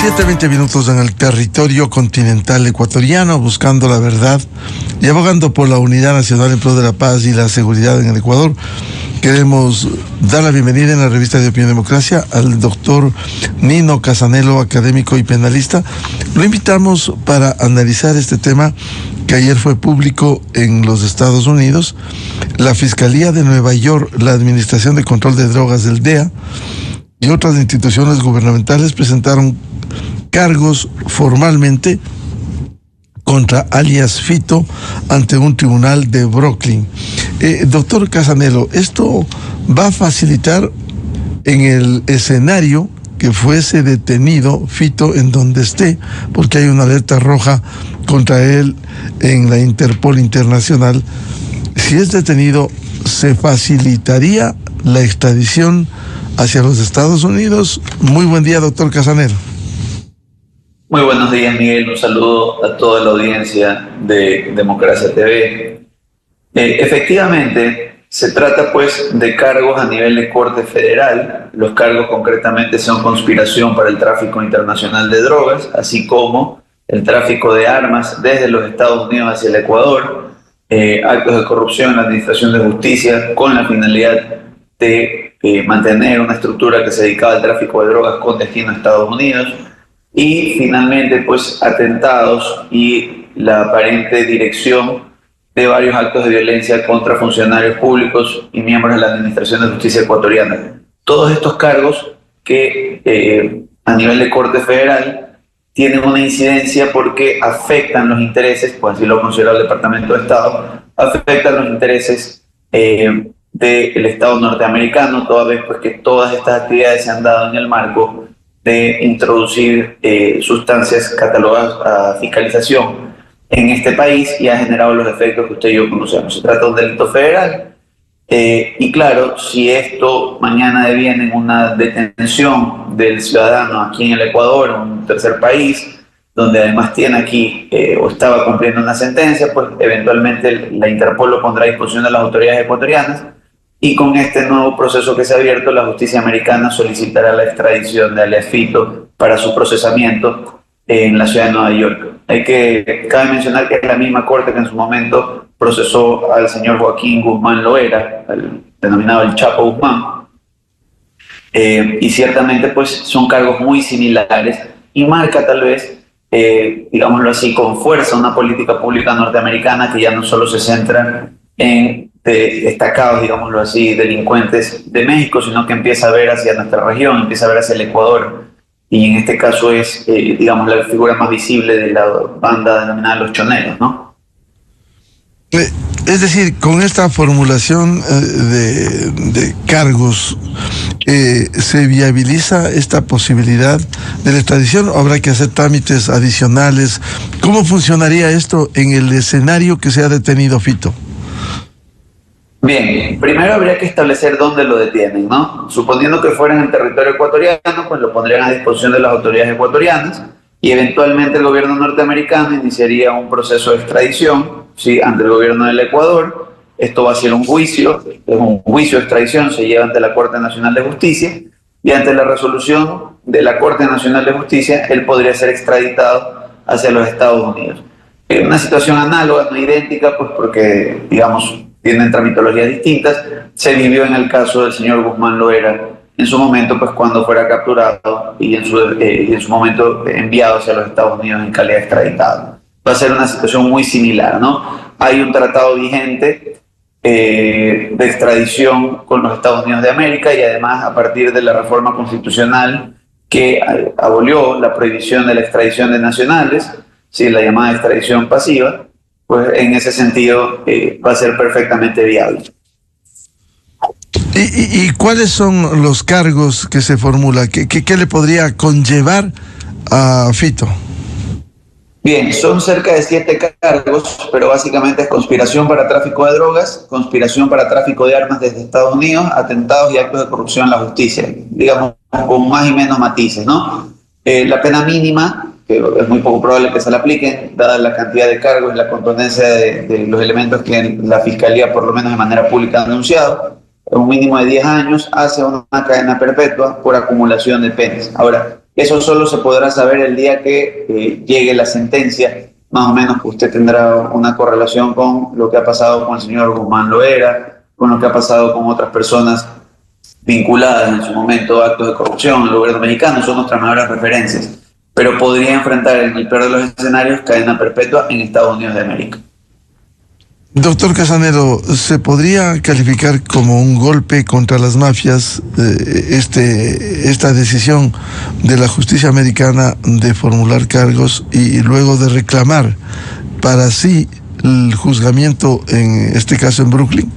7:20 en el territorio continental ecuatoriano, buscando la verdad y abogando por la unidad nacional en pro de la paz y la seguridad en el Ecuador. Queremos dar la bienvenida en la revista de Opinión Democracia al doctor Nino Casanelo, académico y penalista. Lo invitamos para analizar este tema que ayer fue público en los Estados Unidos. La Fiscalía de Nueva York, la Administración de Control de Drogas del DEA y otras instituciones gubernamentales presentaron cargos formalmente contra alias Fito ante un tribunal de Brooklyn. Doctor Casanelo, ¿esto va a facilitar en el escenario que fuese detenido Fito en donde esté, porque hay una alerta roja contra él en la Interpol Internacional? Si es detenido, ¿se facilitaría la extradición hacia los Estados Unidos? Muy buen día, doctor Casanelo. Muy buenos días, Miguel. Un saludo a toda la audiencia de Democracia TV. Efectivamente, se trata pues de cargos a nivel de Corte Federal. Los cargos concretamente son conspiración para el tráfico internacional de drogas, así como el tráfico de armas desde los Estados Unidos hacia el Ecuador, actos de corrupción en la Administración de Justicia con la finalidad de mantener una estructura que se dedicaba al tráfico de drogas con destino a Estados Unidos, y finalmente pues atentados y la aparente dirección de varios actos de violencia contra funcionarios públicos y miembros de la Administración de Justicia ecuatoriana. Todos estos cargos que a nivel de Corte Federal tienen una incidencia porque afectan los intereses, pues así lo considera el Departamento de Estado, afectan los intereses del Estado norteamericano, toda vez pues que todas estas actividades se han dado en el marco de introducir sustancias catalogadas a fiscalización en este país y ha generado los efectos que usted y yo conocemos. Se trata de un delito federal y claro, si esto mañana deviene en una detención del ciudadano aquí en el Ecuador, en un tercer país, donde además tiene aquí o estaba cumpliendo una sentencia, pues eventualmente la Interpol lo pondrá a disposición de las autoridades ecuatorianas. Y con este nuevo proceso que se ha abierto, la justicia americana solicitará la extradición de alias Fito para su procesamiento en la ciudad de Nueva York. Cabe mencionar que es la misma corte que en su momento procesó al señor Joaquín Guzmán Loera, denominado el Chapo Guzmán, y ciertamente pues son cargos muy similares y marca tal vez, digámoslo así, con fuerza una política pública norteamericana que ya no solo se centra en destacados, digámoslo así, delincuentes de México, sino que empieza a ver hacia nuestra región, empieza a ver hacia el Ecuador, y en este caso es, digamos, la figura más visible de la banda denominada Los Choneros, ¿no? Es decir, con esta formulación de cargos, ¿se viabiliza esta posibilidad de la extradición o habrá que hacer trámites adicionales? ¿Cómo funcionaría esto en el escenario que se ha detenido Fito? Bien, primero habría que establecer dónde lo detienen, ¿no? Suponiendo que fuera en el territorio ecuatoriano, pues lo pondrían a disposición de las autoridades ecuatorianas y eventualmente el gobierno norteamericano iniciaría un proceso de extradición, ¿sí?, ante el gobierno del Ecuador. Esto va a ser un juicio de extradición, se lleva ante la Corte Nacional de Justicia y ante la resolución de la Corte Nacional de Justicia, él podría ser extraditado hacia los Estados Unidos. Una situación análoga, no idéntica, pues porque, digamos, tienen tramitologías distintas, se vivió en el caso del señor Guzmán Loera en su momento, pues cuando fuera capturado y en su momento enviado hacia los Estados Unidos en calidad de extraditado. Va a ser una situación muy similar, ¿no? Hay un tratado vigente de extradición con los Estados Unidos de América y además a partir de la reforma constitucional que abolió la prohibición de la extradición de nacionales, ¿sí?, la llamada extradición pasiva, pues en ese sentido va a ser perfectamente viable. ¿Y cuáles son los cargos que se formula? ¿Qué le podría conllevar a Fito? Bien, son cerca de 7 cargos, pero básicamente es conspiración para tráfico de drogas, conspiración para tráfico de armas desde Estados Unidos, atentados y actos de corrupción en la justicia, digamos, con más y menos matices, ¿no? La pena mínima, que es muy poco probable que se la apliquen, dada la cantidad de cargos y la contundencia de los elementos que la Fiscalía, por lo menos de manera pública, ha denunciado, un mínimo de 10 años hacia una cadena perpetua por acumulación de penas. Ahora, Eso solo se podrá saber el día que llegue la sentencia. Más o menos que usted tendrá una correlación con lo que ha pasado con el señor Guzmán Loera, con lo que ha pasado con otras personas vinculadas en su momento a actos de corrupción en el gobierno mexicano. Son nuestras mejores referencias. Pero podría enfrentar en el peor de los escenarios cadena perpetua en Estados Unidos de América. Doctor Casanelo, ¿se podría calificar como un golpe contra las mafias esta decisión de la justicia americana de formular cargos y luego de reclamar para sí el juzgamiento, en este caso en Brooklyn?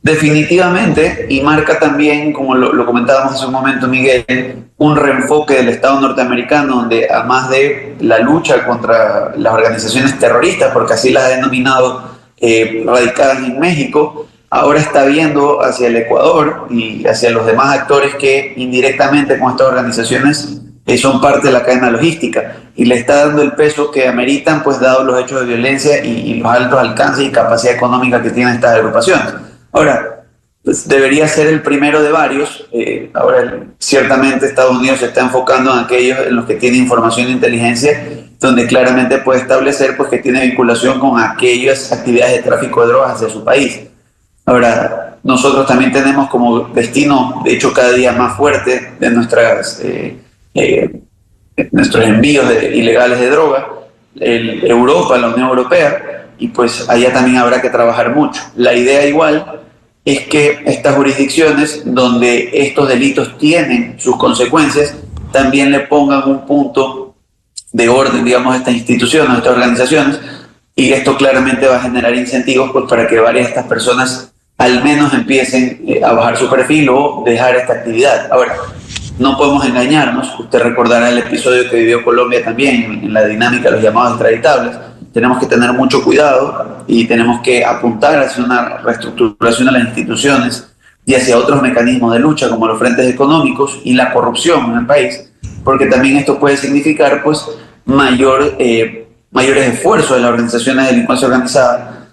Definitivamente, y marca también, como lo comentábamos hace un momento, Miguel, un reenfoque del Estado norteamericano, donde además de la lucha contra las organizaciones terroristas, porque así las ha denominado, radicadas en México, ahora está viendo hacia el Ecuador y hacia los demás actores que indirectamente con estas organizaciones son parte de la cadena logística, y le está dando el peso que ameritan, pues dados los hechos de violencia y los altos alcances y capacidad económica que tienen estas agrupaciones. Ahora, pues debería ser el primero de varios. Ahora, ciertamente Estados Unidos se está enfocando en aquellos en los que tiene información de inteligencia, donde claramente puede establecer pues, que tiene vinculación con aquellas actividades de tráfico de drogas hacia su país. Ahora, nosotros también tenemos como destino, de hecho cada día más fuerte, de nuestros envíos ilegales de droga, Europa, la Unión Europea, y pues allá también habrá que trabajar mucho. La idea igual es que estas jurisdicciones donde estos delitos tienen sus consecuencias, también le pongan un punto de orden, digamos, a estas instituciones, a estas organizaciones, y esto claramente va a generar incentivos pues, para que varias de estas personas al menos empiecen a bajar su perfil o dejar esta actividad. Ahora, no podemos engañarnos, usted recordará el episodio que vivió Colombia también en la dinámica de los llamados extraditables. Tenemos que tener mucho cuidado y tenemos que apuntar hacia una reestructuración de las instituciones y hacia otros mecanismos de lucha como los frentes económicos y la corrupción en el país, porque también esto puede significar pues mayores esfuerzos de las organizaciones de delincuencia organizada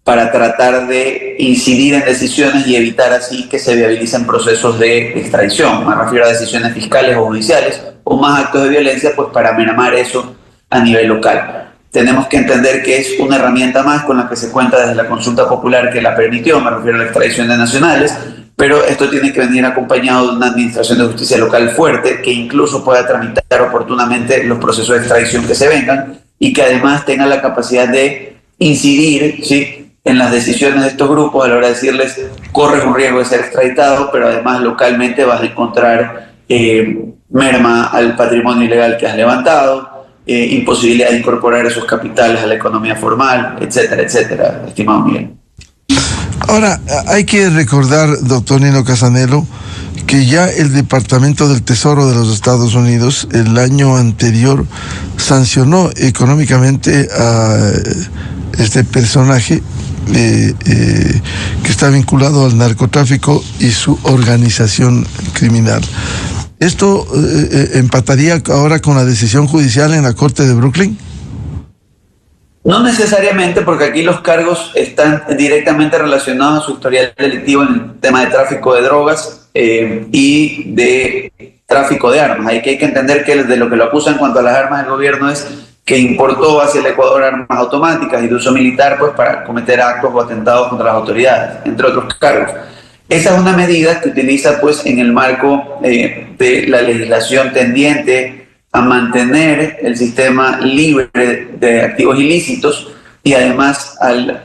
para tratar de incidir en decisiones y evitar así que se viabilicen procesos de extradición. Me refiero a decisiones fiscales o judiciales o más actos de violencia pues para mermar eso a nivel local. Tenemos que entender que es una herramienta más con la que se cuenta desde la consulta popular que la permitió, me refiero a la extradición de nacionales, pero esto tiene que venir acompañado de una administración de justicia local fuerte que incluso pueda tramitar oportunamente los procesos de extradición que se vengan y que además tenga la capacidad de incidir, ¿sí?, en las decisiones de estos grupos a la hora de decirles corres un riesgo de ser extraditado, pero además localmente vas a encontrar merma al patrimonio ilegal que has levantado, imposibilidad de incorporar esos capitales a la economía formal, etcétera, etcétera, estimado Miguel. Ahora, hay que recordar, doctor Nino Casanelo, que ya el Departamento del Tesoro de los Estados Unidos el año anterior sancionó económicamente a este personaje que está vinculado al narcotráfico y su organización criminal. ¿Esto empataría ahora con la decisión judicial en la Corte de Brooklyn? No necesariamente, porque aquí los cargos están directamente relacionados a su historial delictivo en el tema de tráfico de drogas y de tráfico de armas. Hay que entender que de lo que lo acusan en cuanto a las armas del gobierno es que importó hacia el Ecuador armas automáticas y de uso militar pues, para cometer actos o atentados contra las autoridades, entre otros cargos. Esa es una medida que utiliza pues, en el marco de la legislación tendiente a mantener el sistema libre de activos ilícitos y además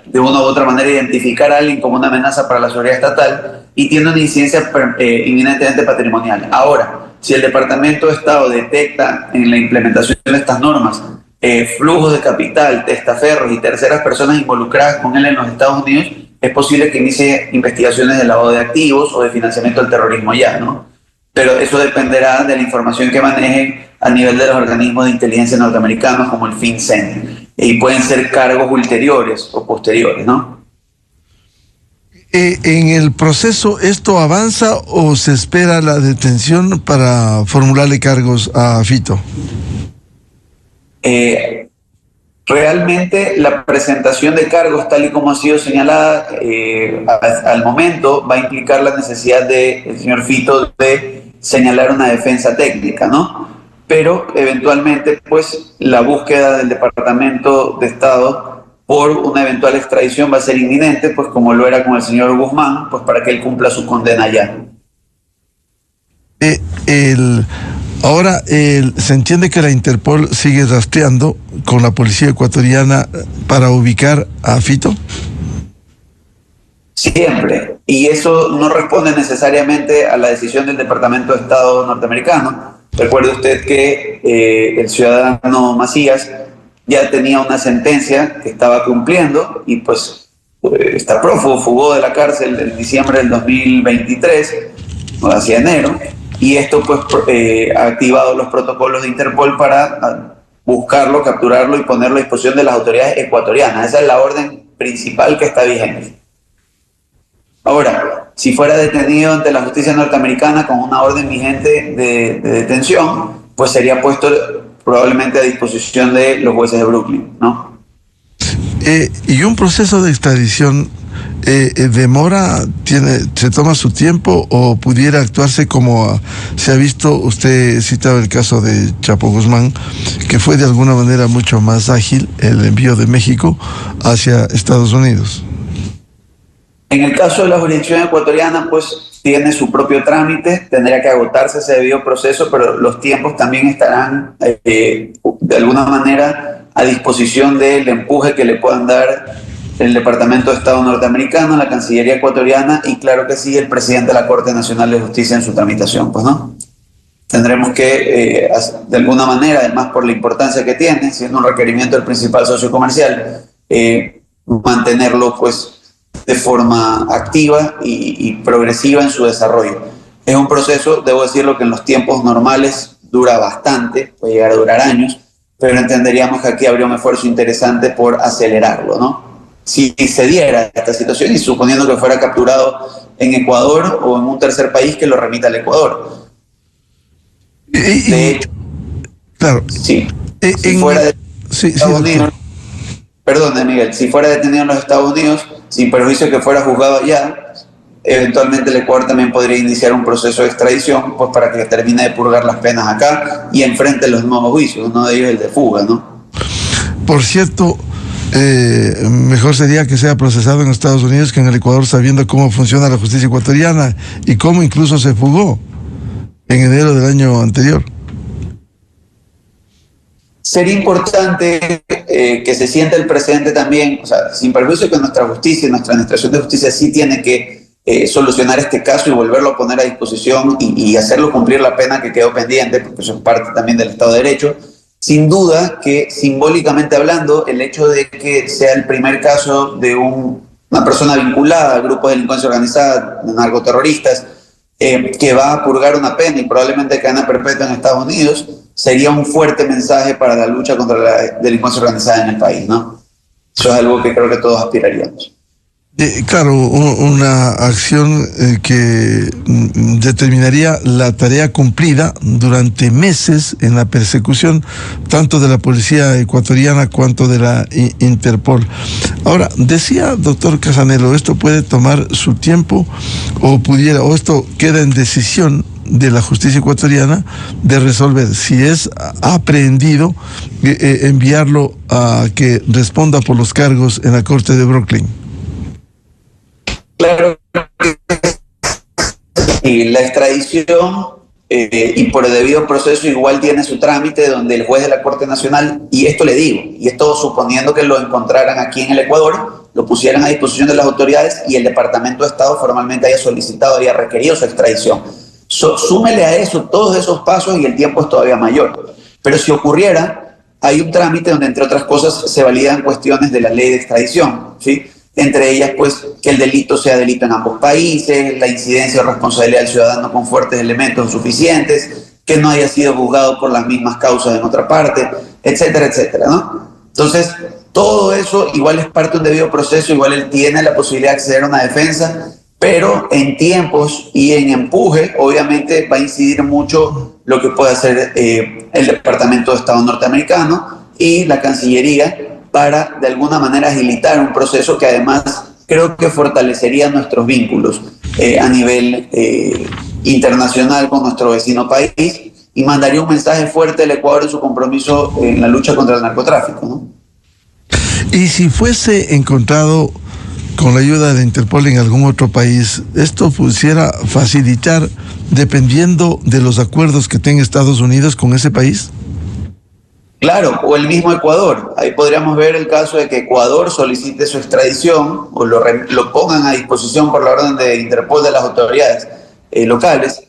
de una u otra manera identificar a alguien como una amenaza para la seguridad estatal y tiene una incidencia inminentemente patrimonial. Ahora, si el Departamento de Estado detecta en la implementación de estas normas flujos de capital, testaferros y terceras personas involucradas con él en los Estados Unidos, es posible que inicie investigaciones de lavado de activos o de financiamiento del terrorismo allá, ¿no? Pero eso dependerá de la información que manejen a nivel de los organismos de inteligencia norteamericanos como el FinCEN, y pueden ser cargos ulteriores o posteriores, ¿no? ¿En el proceso esto avanza o se espera la detención para formularle cargos a Fito? Realmente la presentación de cargos, tal y como ha sido señalada al momento, va a implicar la necesidad del señor Fito de señalar una defensa técnica, ¿no? Pero eventualmente, pues, la búsqueda del Departamento de Estado por una eventual extradición va a ser inminente, pues como lo era con el señor Guzmán, pues para que él cumpla su condena ya. Ahora, se entiende que la Interpol sigue rastreando con la policía ecuatoriana para ubicar a Fito. Siempre. Y eso no responde necesariamente a la decisión del Departamento de Estado norteamericano. Recuerde usted que el ciudadano Macías ya tenía una sentencia que estaba cumpliendo y pues está prófugo, fugó de la cárcel en diciembre del 2023, hacia enero, y esto pues ha activado los protocolos de Interpol para buscarlo, capturarlo y ponerlo a disposición de las autoridades ecuatorianas. Esa es la orden principal que está vigente. Ahora, si fuera detenido ante la justicia norteamericana con una orden vigente de detención, pues sería puesto probablemente a disposición de los jueces de Brooklyn, ¿no? ¿Y un proceso de extradición demora, se toma su tiempo o pudiera actuarse como se ha visto? Usted citaba el caso de Chapo Guzmán, que fue de alguna manera mucho más ágil el envío de México hacia Estados Unidos. En el caso de la jurisdicción ecuatoriana, pues tiene su propio trámite, tendría que agotarse ese debido proceso, pero los tiempos también estarán de alguna manera a disposición del empuje que le puedan dar el Departamento de Estado norteamericano, la Cancillería ecuatoriana y claro que sí, el presidente de la Corte Nacional de Justicia en su tramitación, pues no. Tendremos que, de alguna manera, además por la importancia que tiene, siendo un requerimiento del principal socio comercial, mantenerlo pues de forma activa y progresiva en su desarrollo. Es un proceso, debo decirlo, que en los tiempos normales dura bastante, puede llegar a durar años, pero entenderíamos que aquí habría un esfuerzo interesante por acelerarlo, ¿no? Si se diera esta situación y suponiendo que fuera capturado en Ecuador o en un tercer país que lo remita al Ecuador. De hecho, claro. Sí. Si fuera de Estados Unidos, perdón, Miguel, si fuera detenido en los Estados Unidos, sin perjuicio que fuera juzgado allá, eventualmente el Ecuador también podría iniciar un proceso de extradición, pues para que termine de purgar las penas acá y enfrente los nuevos juicios, uno de ellos el de fuga, ¿no? Por cierto, mejor sería que sea procesado en Estados Unidos que en el Ecuador, sabiendo cómo funciona la justicia ecuatoriana y cómo incluso se fugó en enero del año anterior. Sería importante que se sienta el precedente también, o sea, sin perjuicio que nuestra justicia, nuestra administración de justicia sí tiene que solucionar este caso y volverlo a poner a disposición y hacerlo cumplir la pena que quedó pendiente, porque eso es parte también del Estado de Derecho. Sin duda que simbólicamente hablando, el hecho de que sea el primer caso de una persona vinculada a grupos de delincuencia organizada, de narcoterroristas, que va a purgar una pena y probablemente cadena perpetua en Estados Unidos, sería un fuerte mensaje para la lucha contra la delincuencia organizada en el país, ¿no? Eso es algo que creo que todos aspiraríamos. Claro, una acción que determinaría la tarea cumplida durante meses en la persecución tanto de la policía ecuatoriana cuanto de la Interpol. Ahora, decía doctor Casanelo, ¿esto puede tomar su tiempo o esto queda en decisión de la justicia ecuatoriana de resolver? Si es aprehendido, enviarlo a que responda por los cargos en la Corte de Brooklyn. Claro, y la extradición y por el debido proceso igual tiene su trámite donde el juez de la Corte Nacional, y esto le digo, y esto suponiendo que lo encontraran aquí en el Ecuador, lo pusieran a disposición de las autoridades y el Departamento de Estado formalmente haya solicitado, haya requerido su extradición. Súmele a eso todos esos pasos y el tiempo es todavía mayor. Pero si ocurriera, hay un trámite donde entre otras cosas se validan cuestiones de la ley de extradición, ¿sí? Entre ellas, pues, que el delito sea delito en ambos países, la incidencia o responsabilidad del ciudadano con fuertes elementos suficientes, que no haya sido juzgado por las mismas causas en otra parte, etcétera, etcétera, ¿no? Entonces, todo eso igual es parte de un debido proceso, igual él tiene la posibilidad de acceder a una defensa, pero en tiempos y en empuje, obviamente va a incidir mucho lo que puede hacer el Departamento de Estado norteamericano y la Cancillería, para de alguna manera agilitar un proceso que además creo que fortalecería nuestros vínculos a nivel internacional con nuestro vecino país y mandaría un mensaje fuerte al Ecuador en su compromiso en la lucha contra el narcotráfico, ¿no? Y si fuese encontrado con la ayuda de Interpol en algún otro país, ¿esto pudiera facilitar dependiendo de los acuerdos que tenga Estados Unidos con ese país? Claro, o el mismo Ecuador. Ahí podríamos ver el caso de que Ecuador solicite su extradición o lo pongan a disposición por la orden de Interpol de las autoridades locales,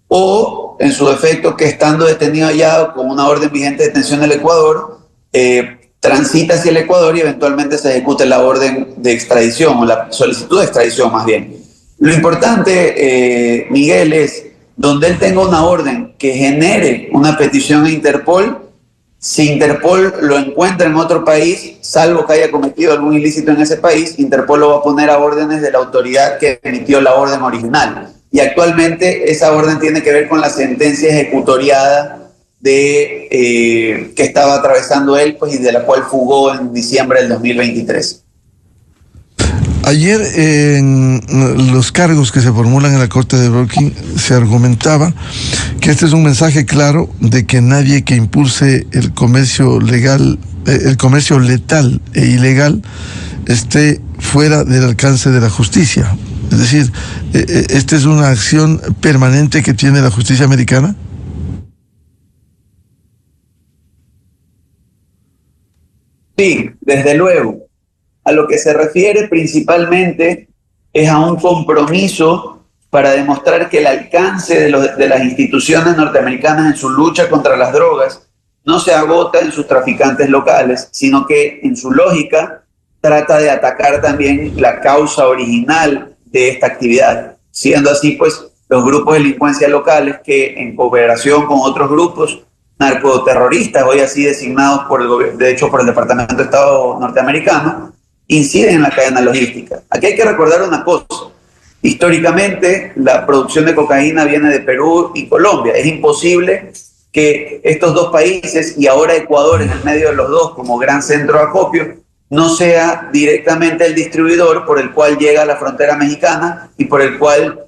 o en su defecto que estando detenido allá con una orden vigente de detención del Ecuador, transita hacia el Ecuador y eventualmente se ejecute la orden de extradición o la solicitud de extradición más bien. Lo importante, Miguel, es donde él tenga una orden que genere una petición a Interpol. Si Interpol lo encuentra en otro país, salvo que haya cometido algún ilícito en ese país, Interpol lo va a poner a órdenes de la autoridad que emitió la orden original. Y actualmente esa orden tiene que ver con la sentencia ejecutoriada que estaba atravesando él, pues, y de la cual fugó en diciembre del 2023. Ayer en los cargos que se formulan en la Corte de Brooklyn se argumentaba que este es un mensaje claro de que nadie que impulse el comercio legal, el comercio letal e ilegal esté fuera del alcance de la justicia. Es decir, ¿esta es una acción permanente que tiene la justicia americana? Sí, desde luego. A lo que se refiere principalmente es a un compromiso para demostrar que el alcance de las instituciones norteamericanas en su lucha contra las drogas no se agota en sus traficantes locales, sino que en su lógica trata de atacar también la causa original de esta actividad, siendo así pues los grupos de delincuencia locales que en cooperación con otros grupos narcoterroristas, hoy así designados por el Departamento de Estado norteamericano, inciden en la cadena logística. Aquí hay que recordar una cosa. Históricamente, la producción de cocaína viene de Perú y Colombia. Es imposible que estos dos países, y ahora Ecuador en el medio de los dos como gran centro de acopio, no sea directamente el distribuidor por el cual llega a la frontera mexicana y por el cual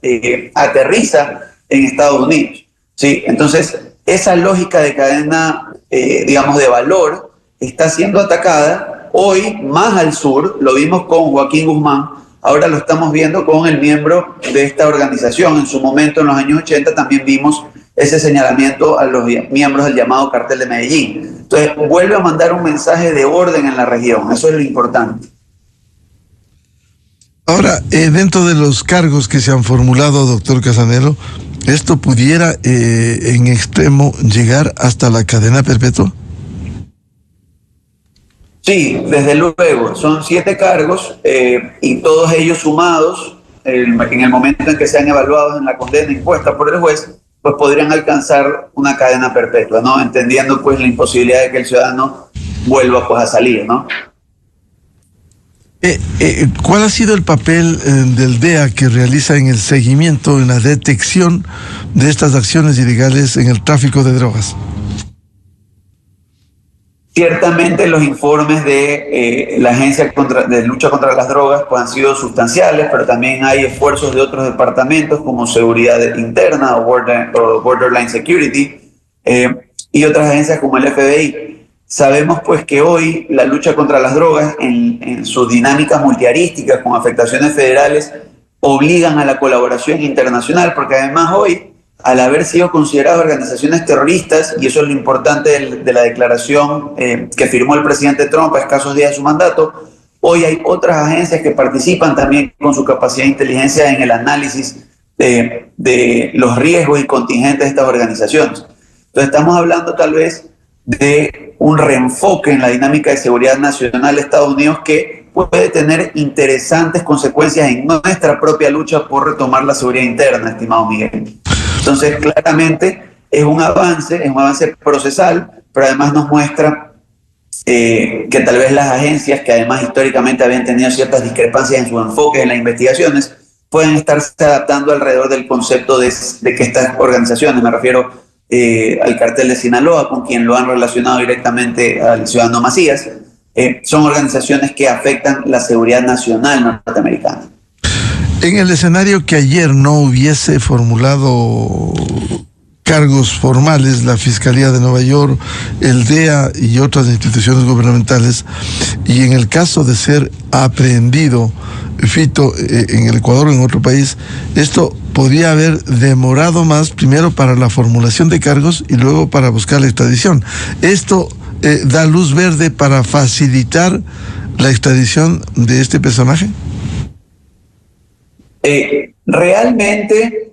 aterriza en Estados Unidos. ¿Sí? Entonces, esa lógica de cadena, digamos, de valor, está siendo atacada hoy más al sur. Lo vimos con Joaquín Guzmán, ahora lo estamos viendo con el miembro de esta organización. En su momento, en los años 80, también vimos ese señalamiento a los miembros del llamado Cartel de Medellín. Entonces, vuelve a mandar un mensaje de orden en la región. Eso es lo importante. Ahora, dentro de los cargos que se han formulado, doctor Casanelo, ¿esto pudiera en extremo llegar hasta la cadena perpetua? Sí, desde luego. Son 7 cargos y todos ellos sumados, en el momento en que sean evaluados en la condena impuesta por el juez, pues podrían alcanzar una cadena perpetua, ¿no? Entendiendo pues la imposibilidad de que el ciudadano vuelva pues a salir, ¿no? ¿Cuál ha sido el papel del DEA que realiza en el seguimiento, en la detección de estas acciones ilegales en el tráfico de drogas? Ciertamente los informes de la Agencia de Lucha contra las Drogas pues, han sido sustanciales, pero también hay esfuerzos de otros departamentos como Seguridad Interna o Borderline Security y otras agencias como el FBI. Sabemos pues que hoy la lucha contra las drogas en sus dinámicas multiarísticas con afectaciones federales obligan a la colaboración internacional, porque además hoy, al haber sido consideradas organizaciones terroristas, y eso es lo importante de la declaración que firmó el presidente Trump a escasos días de su mandato, hoy hay otras agencias que participan también con su capacidad de inteligencia en el análisis de los riesgos y contingentes de estas organizaciones. Entonces estamos hablando tal vez de un reenfoque en la dinámica de seguridad nacional de Estados Unidos que puede tener interesantes consecuencias en nuestra propia lucha por retomar la seguridad interna, estimado Miguel. Entonces, claramente es un avance procesal, pero además nos muestra que tal vez las agencias, que además históricamente habían tenido ciertas discrepancias en sus enfoques en las investigaciones, pueden estarse adaptando alrededor del concepto de que estas organizaciones, me refiero al cartel de Sinaloa, con quien lo han relacionado directamente al ciudadano Macías, son organizaciones que afectan la seguridad nacional norteamericana. En el escenario que ayer no hubiese formulado cargos formales la Fiscalía de Nueva York, el DEA y otras instituciones gubernamentales, y en el caso de ser aprehendido Fito en el Ecuador o en otro país, esto podría haber demorado más, primero para la formulación de cargos y luego para buscar la extradición. Esto da luz verde para facilitar la extradición de este personaje. Realmente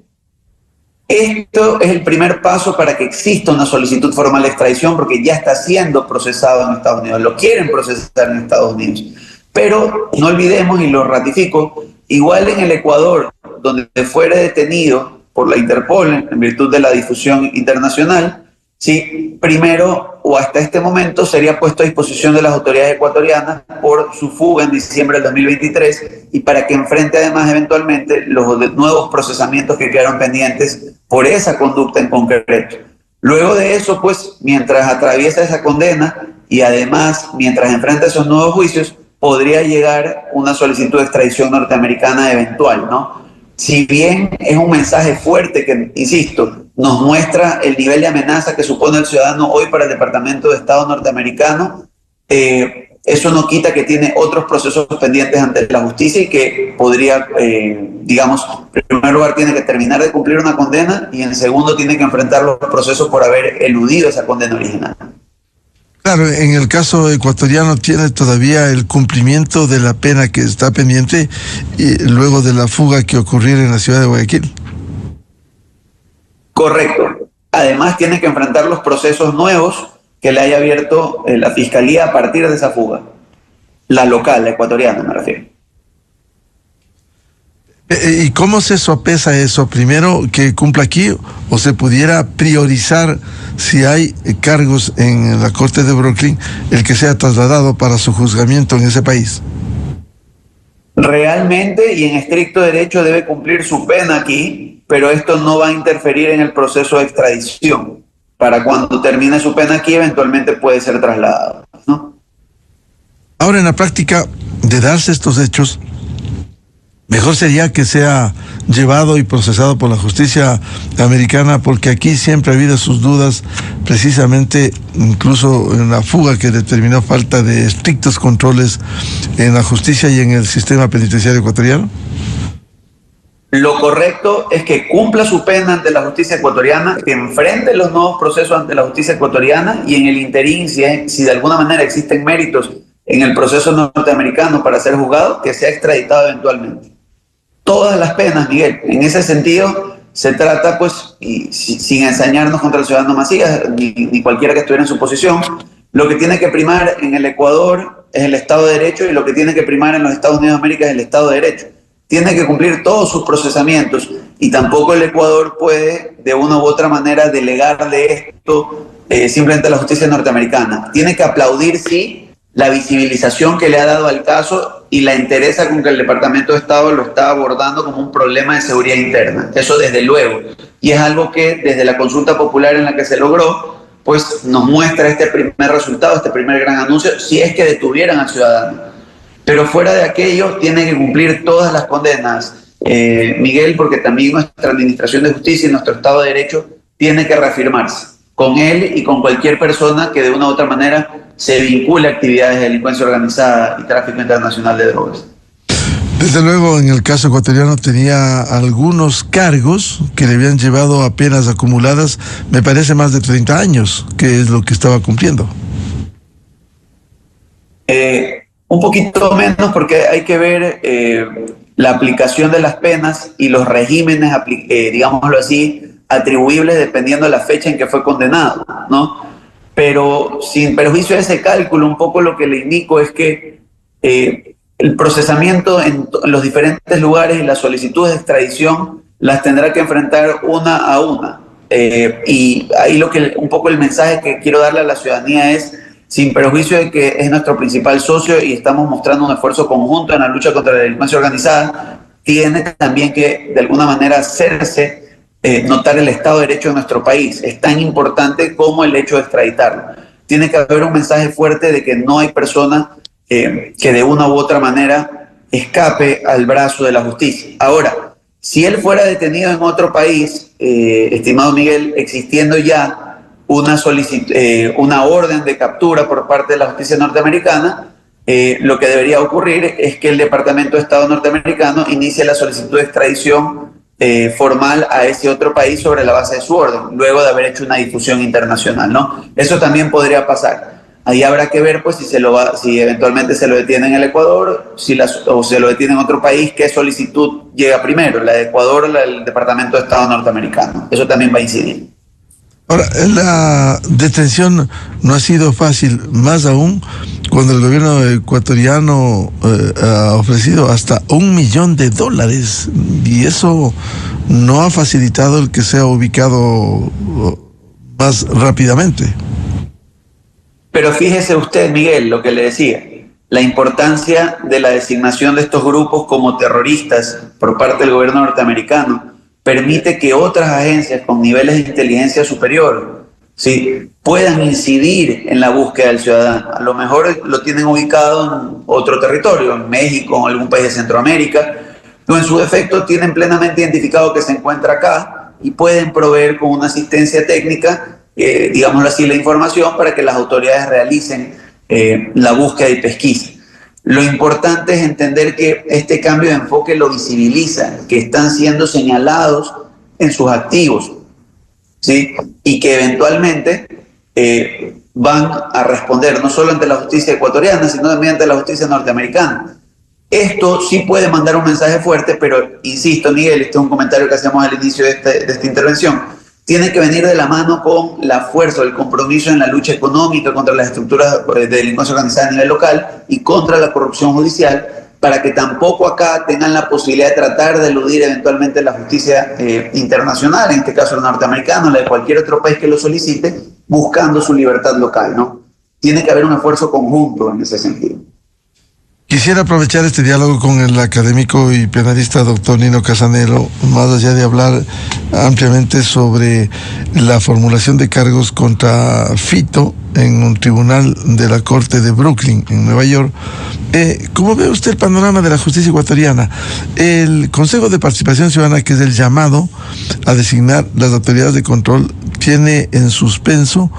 esto es el primer paso para que exista una solicitud formal de extradición, porque ya está siendo procesado en Estados Unidos, lo quieren procesar en Estados Unidos. Pero no olvidemos, y lo ratifico, igual en el Ecuador, donde fuera detenido por la Interpol en virtud de la difusión internacional, sí, primero o hasta este momento sería puesto a disposición de las autoridades ecuatorianas por su fuga en diciembre del 2023 y para que enfrente además eventualmente los nuevos procesamientos que quedaron pendientes por esa conducta en concreto. Luego de eso, pues, mientras atraviesa esa condena y además mientras enfrenta esos nuevos juicios, podría llegar una solicitud de extradición norteamericana eventual, ¿no? Si bien es un mensaje fuerte que, insisto, nos muestra el nivel de amenaza que supone el ciudadano hoy para el Departamento de Estado norteamericano, eso no quita que tiene otros procesos pendientes ante la justicia y que podría, digamos, en primer lugar tiene que terminar de cumplir una condena y en segundo tiene que enfrentar los procesos por haber eludido esa condena original. Claro, en el caso ecuatoriano tiene todavía el cumplimiento de la pena que está pendiente y luego de la fuga que ocurriera en la ciudad de Guayaquil. Correcto. Además tiene que enfrentar los procesos nuevos que le haya abierto la Fiscalía a partir de esa fuga. La local, la ecuatoriana me refiero. ¿Y cómo se sopesa eso? Primero, que cumpla aquí, o se pudiera priorizar, si hay cargos en la Corte de Brooklyn, el que sea trasladado para su juzgamiento en ese país. Realmente y en estricto derecho debe cumplir su pena aquí, pero esto no va a interferir en el proceso de extradición. Para cuando termine su pena aquí, eventualmente puede ser trasladado, ¿no? Ahora, en la práctica, de darse estos hechos, mejor sería que sea llevado y procesado por la justicia americana, porque aquí siempre ha habido sus dudas, precisamente incluso en la fuga que determinó falta de estrictos controles en la justicia y en el sistema penitenciario ecuatoriano. Lo correcto es que cumpla su pena ante la justicia ecuatoriana, que enfrente los nuevos procesos ante la justicia ecuatoriana y en el interín, si de alguna manera existen méritos en el proceso norteamericano para ser juzgado, que sea extraditado eventualmente. Todas las penas, Miguel. En ese sentido, se trata, pues, y sin ensañarnos contra el ciudadano Macías, ni cualquiera que estuviera en su posición, lo que tiene que primar en el Ecuador es el Estado de Derecho y lo que tiene que primar en los Estados Unidos de América es el Estado de Derecho. Tiene que cumplir todos sus procesamientos y tampoco el Ecuador puede, de una u otra manera, delegarle esto simplemente a la justicia norteamericana. Tiene que aplaudir, sí, la visibilización que le ha dado al caso y la entereza con que el Departamento de Estado lo está abordando como un problema de seguridad interna. Eso desde luego. Y es algo que desde la consulta popular en la que se logró, pues nos muestra este primer resultado, este primer gran anuncio, si es que detuvieran al ciudadano. Pero fuera de aquello, tiene que cumplir todas las condenas, Miguel, porque también nuestra Administración de Justicia y nuestro Estado de Derecho tiene que reafirmarse con él y con cualquier persona que de una u otra manera se vincule a actividades de delincuencia organizada y tráfico internacional de drogas. Desde luego, en el caso ecuatoriano tenía algunos cargos que le habían llevado a penas acumuladas, me parece más de 30 años, que es lo que estaba cumpliendo. Un poquito menos, porque hay que ver la aplicación de las penas y los regímenes, digámoslo así, atribuibles dependiendo de la fecha en que fue condenado, ¿no? Pero sin perjuicio de ese cálculo, un poco lo que le indico es que el procesamiento en los diferentes lugares y las solicitudes de extradición las tendrá que enfrentar una a una. Y ahí un poco el mensaje que quiero darle a la ciudadanía es, sin perjuicio de que es nuestro principal socio y estamos mostrando un esfuerzo conjunto en la lucha contra la delincuencia organizada, tiene también que de alguna manera hacerse notar el Estado de Derecho de nuestro país. Es tan importante como el hecho de extraditarlo. tiene que haber un mensaje fuerte de que no hay persona que de una u otra manera escape al brazo de la justicia. Ahora, si él fuera detenido en otro país, estimado Miguel, existiendo ya una orden de captura por parte de la justicia norteamericana, lo que debería ocurrir es que el Departamento de Estado norteamericano inicie la solicitud de extradición formal a ese otro país sobre la base de su orden, luego de haber hecho una difusión internacional, ¿no? Eso también podría pasar. Ahí habrá que ver, pues, si eventualmente se lo detiene en el Ecuador, o se lo detiene en otro país, qué solicitud llega primero, la de Ecuador o la del Departamento de Estado norteamericano. Eso también va a incidir. Ahora, la detención no ha sido fácil, más aún cuando el gobierno ecuatoriano ha ofrecido hasta $1 millón, y eso no ha facilitado el que sea ubicado más rápidamente. Pero fíjese usted, Miguel, lo que le decía, la importancia de la designación de estos grupos como terroristas por parte del gobierno norteamericano permite que otras agencias con niveles de inteligencia superior, ¿sí?, puedan incidir en la búsqueda del ciudadano. A lo mejor lo tienen ubicado en otro territorio, en México, en algún país de Centroamérica, o en su defecto tienen plenamente identificado que se encuentra acá y pueden proveer con una asistencia técnica, digámoslo así, la información para que las autoridades realicen la búsqueda y pesquisa. Lo importante es entender que este cambio de enfoque lo visibiliza, que están siendo señalados en sus activos, ¿sí?, y que eventualmente van a responder no solo ante la justicia ecuatoriana, sino también ante la justicia norteamericana. Esto sí puede mandar un mensaje fuerte, pero insisto, Miguel, este es un comentario que hacemos al inicio de esta intervención, tiene que venir de la mano con la fuerza, el compromiso en la lucha económica contra las estructuras de delincuencia organizada a nivel local y contra la corrupción judicial, para que tampoco acá tengan la posibilidad de tratar de eludir eventualmente la justicia internacional, en este caso la norteamericana, la de cualquier otro país que lo solicite, buscando su libertad local, ¿no? Tiene que haber un esfuerzo conjunto en ese sentido. Quisiera aprovechar este diálogo con el académico y penalista doctor Nino Casanelo, más allá de hablar ampliamente sobre la formulación de cargos contra Fito en un tribunal de la Corte de Brooklyn, en Nueva York. ¿Cómo ve usted el panorama de la justicia ecuatoriana? El Consejo de Participación Ciudadana, que es el llamado a designar las autoridades de control, tiene en suspenso,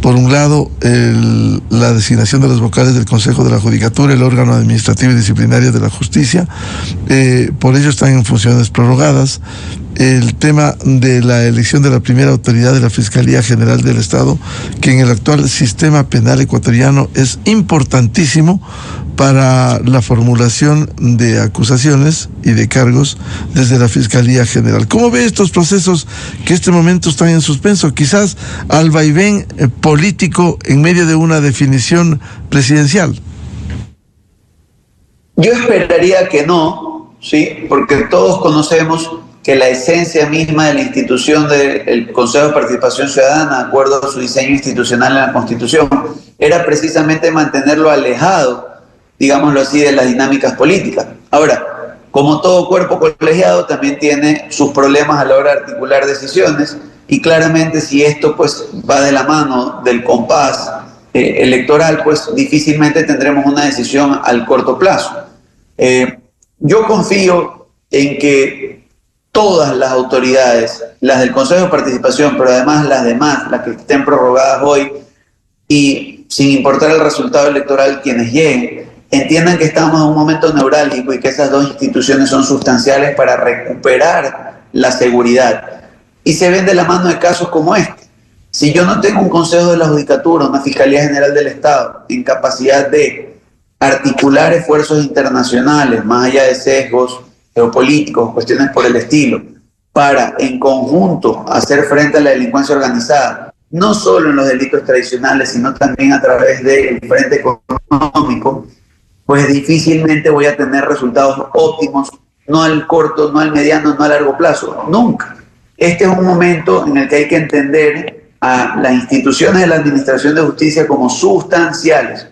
por un lado, la designación de los vocales del Consejo de la Judicatura, el órgano administrativo y disciplinario de la justicia. Por ello están en funciones prorrogadas. El tema de la elección de la primera autoridad de la Fiscalía General del Estado, que en el actual sistema penal ecuatoriano es importantísimo para la formulación de acusaciones y de cargos desde la Fiscalía General. ¿Cómo ve estos procesos que en este momento están en suspenso? Quizás al vaivén político en medio de una definición presidencial. Yo esperaría que no, ¿sí? Porque todos conocemos que la esencia misma de la institución del Consejo de Participación Ciudadana, de acuerdo a su diseño institucional en la Constitución, era precisamente mantenerlo alejado, digámoslo así, de las dinámicas políticas. Ahora, como todo cuerpo colegiado, también tiene sus problemas a la hora de articular decisiones, y claramente si esto pues va de la mano del compás electoral, pues difícilmente tendremos una decisión al corto plazo. Yo confío en que todas las autoridades, las del Consejo de Participación, pero además las demás, las que estén prorrogadas hoy, y sin importar el resultado electoral, quienes lleguen, entiendan que estamos en un momento neurálgico y que esas dos instituciones son sustanciales para recuperar la seguridad. Y se ven de la mano de casos como este. Si yo no tengo un Consejo de la Judicatura, una Fiscalía General del Estado, en capacidad de articular esfuerzos internacionales, más allá de sesgos geopolíticos, cuestiones por el estilo, para en conjunto hacer frente a la delincuencia organizada, no solo en los delitos tradicionales, sino también a través del frente económico, pues difícilmente voy a tener resultados óptimos, no al corto, no al mediano, no a largo plazo, nunca. Este es un momento en el que hay que entender a las instituciones de la Administración de Justicia como sustanciales,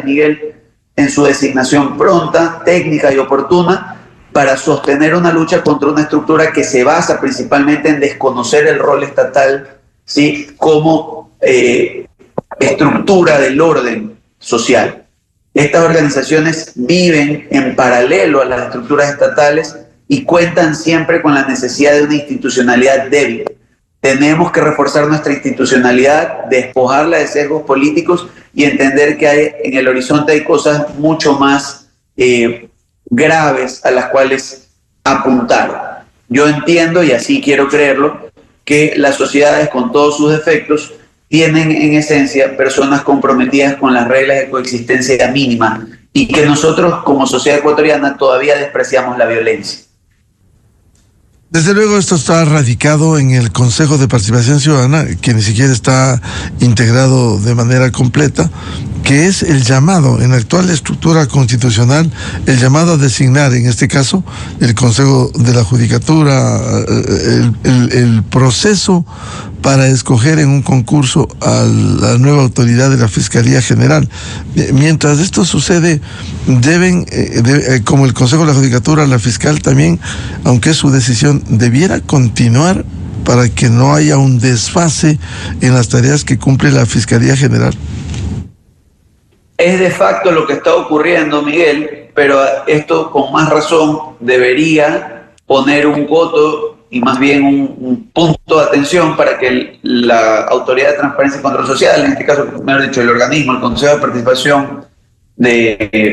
Miguel, en su designación pronta, técnica y oportuna, para sostener una lucha contra una estructura que se basa principalmente en desconocer el rol estatal, ¿sí?, como estructura del orden social. Estas organizaciones viven en paralelo a las estructuras estatales y cuentan siempre con la necesidad de una institucionalidad débil. Tenemos que reforzar nuestra institucionalidad, despojarla de sesgos políticos y entender que en el horizonte hay cosas mucho más graves a las cuales apuntar. Yo entiendo, y así quiero creerlo, que las sociedades con todos sus defectos tienen en esencia personas comprometidas con las reglas de coexistencia mínima y que nosotros como sociedad ecuatoriana todavía despreciamos la violencia. Desde luego esto está radicado en el Consejo de Participación Ciudadana, que ni siquiera está integrado de manera completa, que es el llamado, en la actual estructura constitucional, el llamado a designar, en este caso, el Consejo de la Judicatura, el proceso para escoger en un concurso a la nueva autoridad de la Fiscalía General. Mientras esto sucede, como el Consejo de la Judicatura, la fiscal también, aunque es su decisión, debiera continuar para que no haya un desfase en las tareas que cumple la Fiscalía General. Es de facto lo que está ocurriendo, Miguel, pero esto con más razón debería poner un coto y más bien un punto de atención para que la Autoridad de Transparencia y Control Social, en este caso, mejor dicho, el organismo, el Consejo de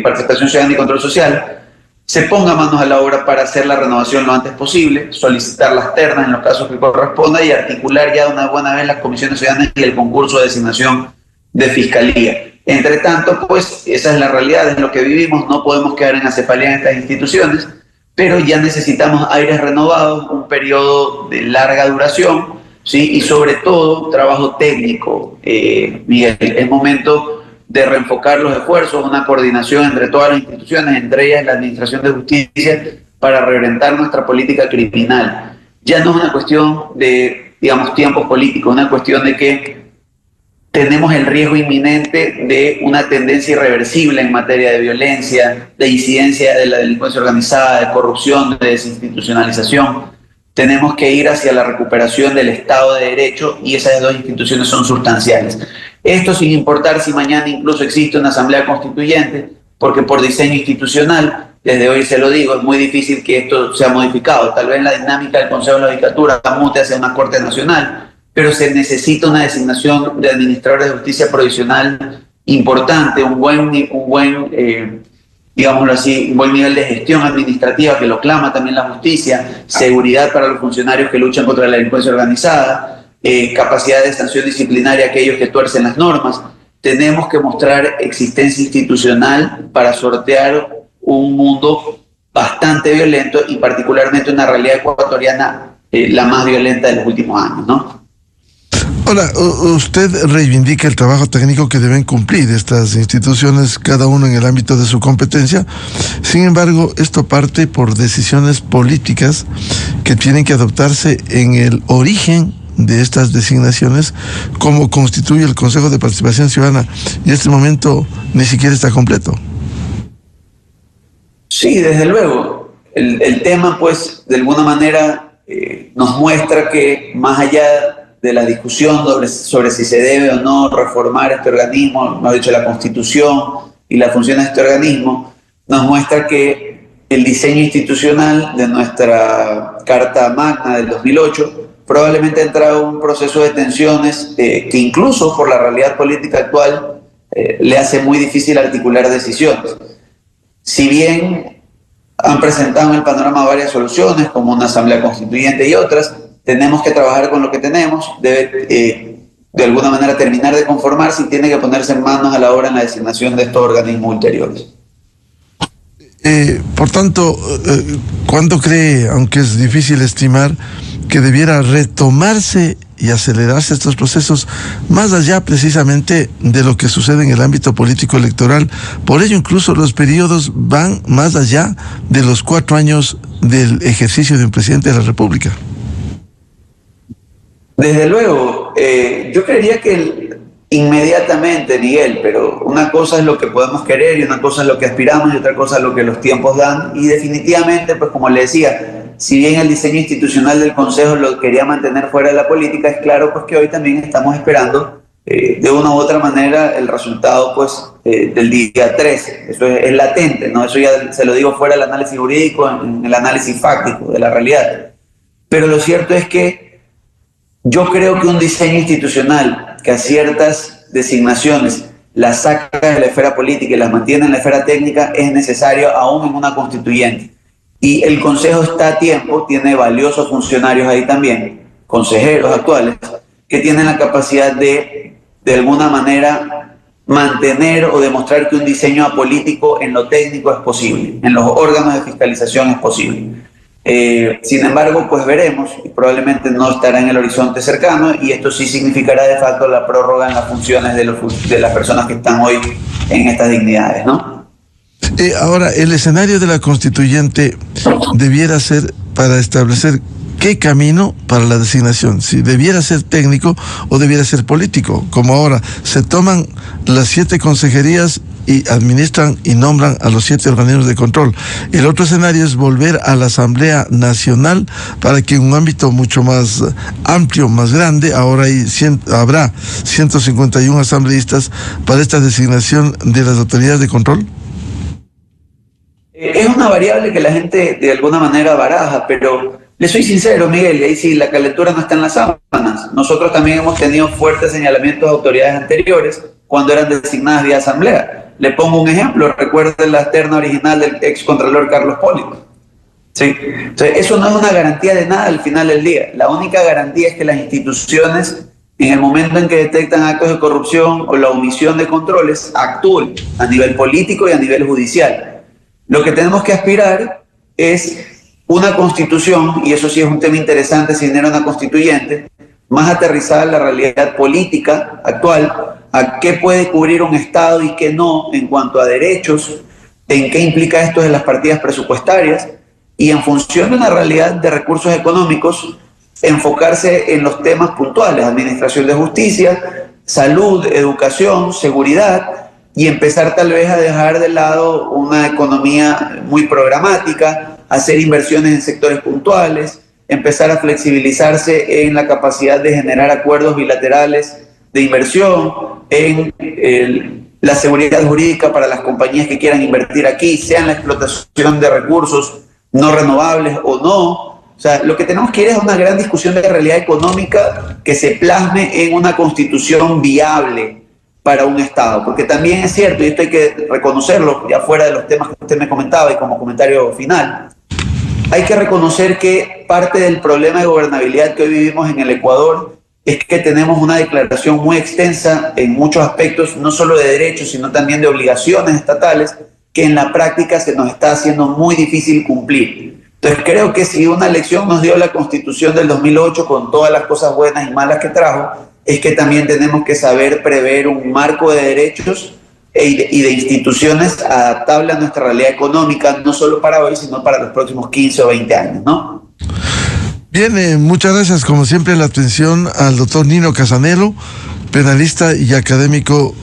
Participación Ciudadana y Control Social, se ponga manos a la obra para hacer la renovación lo antes posible, solicitar las ternas en los casos que corresponda y articular ya de una buena vez las comisiones ciudadanas y el concurso de designación de fiscalía. Entre tanto, pues esa es la realidad, es lo que vivimos, no podemos quedar en acefalía en estas instituciones, pero ya necesitamos aires renovados, un periodo de larga duración, ¿sí? Y sobre todo trabajo técnico, Miguel. Es momento de reenfocar los esfuerzos, una coordinación entre todas las instituciones, entre ellas la Administración de Justicia, para reorientar nuestra política criminal. Ya no es una cuestión de, digamos, tiempos políticos, una cuestión de que tenemos el riesgo inminente de una tendencia irreversible en materia de violencia, de incidencia de la delincuencia organizada, de corrupción, de desinstitucionalización. Tenemos que ir hacia la recuperación del Estado de Derecho y esas dos instituciones son sustanciales. Esto sin importar si mañana incluso existe una asamblea constituyente, porque por diseño institucional, desde hoy se lo digo, es muy difícil que esto sea modificado. Tal vez la dinámica del Consejo de la Judicatura mute hacia una Corte Nacional, pero se necesita una designación de administradores de justicia provisional importante, un buen digámoslo así, un buen nivel de gestión administrativa que lo clama también la justicia, seguridad para los funcionarios que luchan contra la delincuencia organizada, capacidad de sanción disciplinaria a aquellos que tuercen las normas. Tenemos que mostrar existencia institucional para sortear un mundo bastante violento y particularmente una realidad ecuatoriana la más violenta de los últimos años, ¿no? Ahora, usted reivindica el trabajo técnico que deben cumplir estas instituciones, cada uno en el ámbito de su competencia. Sin embargo, esto parte por decisiones políticas que tienen que adoptarse en el origen de estas designaciones, como constituye el Consejo de Participación Ciudadana, y en este momento ni siquiera está completo. Sí, desde luego. El tema, pues, de alguna manera nos muestra que más allá de la discusión sobre si se debe o no reformar este organismo, mejor dicho, la Constitución y la función de este organismo, nos muestra que el diseño institucional de nuestra Carta Magna del 2008 probablemente ha entrado en un proceso de tensiones que incluso por la realidad política actual le hace muy difícil articular decisiones. Si bien han presentado en el panorama varias soluciones, como una asamblea constituyente y otras, tenemos que trabajar con lo que tenemos, debe de alguna manera terminar de conformarse y tiene que ponerse manos a la obra en la designación de estos organismos ulteriores. Por tanto, ¿cuándo cree, aunque es difícil estimar, que debiera retomarse y acelerarse estos procesos más allá precisamente de lo que sucede en el ámbito político electoral? Por ello incluso los periodos van más allá de los 4 años del ejercicio de un presidente de la República. Desde luego, yo creería que inmediatamente, Miguel, pero una cosa es lo que podemos querer y una cosa es lo que aspiramos y otra cosa es lo que los tiempos dan, y definitivamente, pues como le decía, si bien el diseño institucional del Consejo lo quería mantener fuera de la política, es claro pues que hoy también estamos esperando de una u otra manera el resultado pues del día 13. Eso es latente, ¿no? Eso ya se lo digo fuera del análisis jurídico, en el análisis fáctico de la realidad. Pero lo cierto es que yo creo que un diseño institucional que a ciertas designaciones las saca de la esfera política y las mantiene en la esfera técnica es necesario aún en una constituyente. Y el Consejo está a tiempo, tiene valiosos funcionarios ahí también, consejeros actuales, que tienen la capacidad de alguna manera, mantener o demostrar que un diseño apolítico en lo técnico es posible, en los órganos de fiscalización es posible. Sin embargo, pues veremos, y probablemente no estará en el horizonte cercano, y esto sí significará de facto la prórroga en las funciones de las personas que están hoy en estas dignidades, ¿no? Ahora, el escenario de la constituyente debiera ser para establecer qué camino para la designación, si debiera ser técnico o debiera ser político, como ahora se toman las 7 consejerías y administran y nombran a los 7 organismos de control. El otro escenario es volver a la Asamblea Nacional para que en un ámbito mucho más amplio, más grande, ahora habrá 151 asambleístas para esta designación de las autoridades de control. Es una variable que la gente de alguna manera baraja, pero le soy sincero, Miguel, y ahí sí la calentura no está en las sábanas. Nosotros también hemos tenido fuertes señalamientos de autoridades anteriores cuando eran designadas vía asamblea. Le pongo un ejemplo, recuerden la terna original del excontralor Carlos Pólico. ¿Sí? Entonces, eso no es una garantía de nada al final del día. La única garantía es que las instituciones, en el momento en que detectan actos de corrupción o la omisión de controles, actúen a nivel político y a nivel judicial. Lo que tenemos que aspirar es una constitución, y eso sí es un tema interesante si genera una constituyente, más aterrizada en la realidad política actual, a qué puede cubrir un Estado y qué no en cuanto a derechos, en qué implica esto de las partidas presupuestarias, y en función de una realidad de recursos económicos, enfocarse en los temas puntuales, administración de justicia, salud, educación, seguridad, y empezar tal vez a dejar de lado una economía muy programática, hacer inversiones en sectores puntuales, empezar a flexibilizarse en la capacidad de generar acuerdos bilaterales de inversión, en la seguridad jurídica para las compañías que quieran invertir aquí, sea en la explotación de recursos no renovables o no. O sea, lo que tenemos que ir es una gran discusión de realidad económica que se plasme en una constitución viable para un Estado, porque también es cierto, y esto hay que reconocerlo, ya fuera de los temas que usted me comentaba y como comentario final, hay que reconocer que parte del problema de gobernabilidad que hoy vivimos en el Ecuador es que tenemos una declaración muy extensa en muchos aspectos, no solo de derechos, sino también de obligaciones estatales, que en la práctica se nos está haciendo muy difícil cumplir. Entonces creo que si una lección nos dio la Constitución del 2008 con todas las cosas buenas y malas que trajo, es que también tenemos que saber prever un marco de derechos y de instituciones adaptable a nuestra realidad económica, no solo para hoy, sino para los próximos 15 o 20 años, ¿no? Bien, muchas gracias, como siempre, la atención al doctor Nino Casanelo, penalista y académico,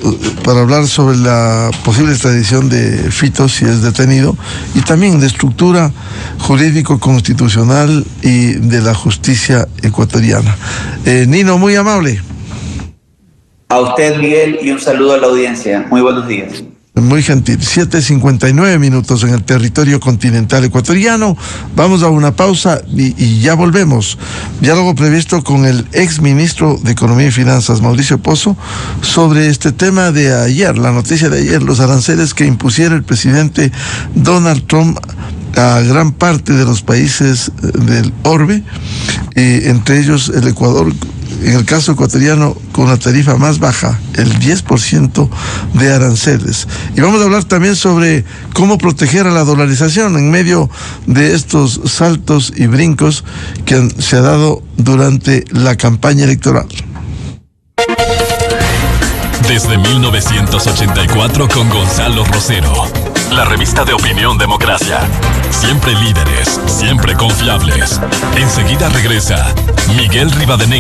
para hablar sobre la posible extradición de Fito si es detenido, y también de estructura jurídico-constitucional y de la justicia ecuatoriana. Nino, muy amable. A usted, Miguel, y un saludo a la audiencia. Muy buenos días. Muy gentil. 7:59 en el territorio continental ecuatoriano. Vamos a una pausa y ya volvemos. Diálogo previsto con el exministro de Economía y Finanzas, Mauricio Pozo, sobre este tema de ayer, la noticia de ayer, los aranceles que impusiera el presidente Donald Trump a gran parte de los países del orbe, entre ellos el Ecuador. En el caso ecuatoriano, con la tarifa más baja, el 10% de aranceles. Y vamos a hablar también sobre cómo proteger a la dolarización en medio de estos saltos y brincos que se ha dado durante la campaña electoral. Desde 1984 con Gonzalo Rosero. La revista de opinión Democracia. Siempre líderes, siempre confiables. Enseguida regresa Miguel Rivadeneira.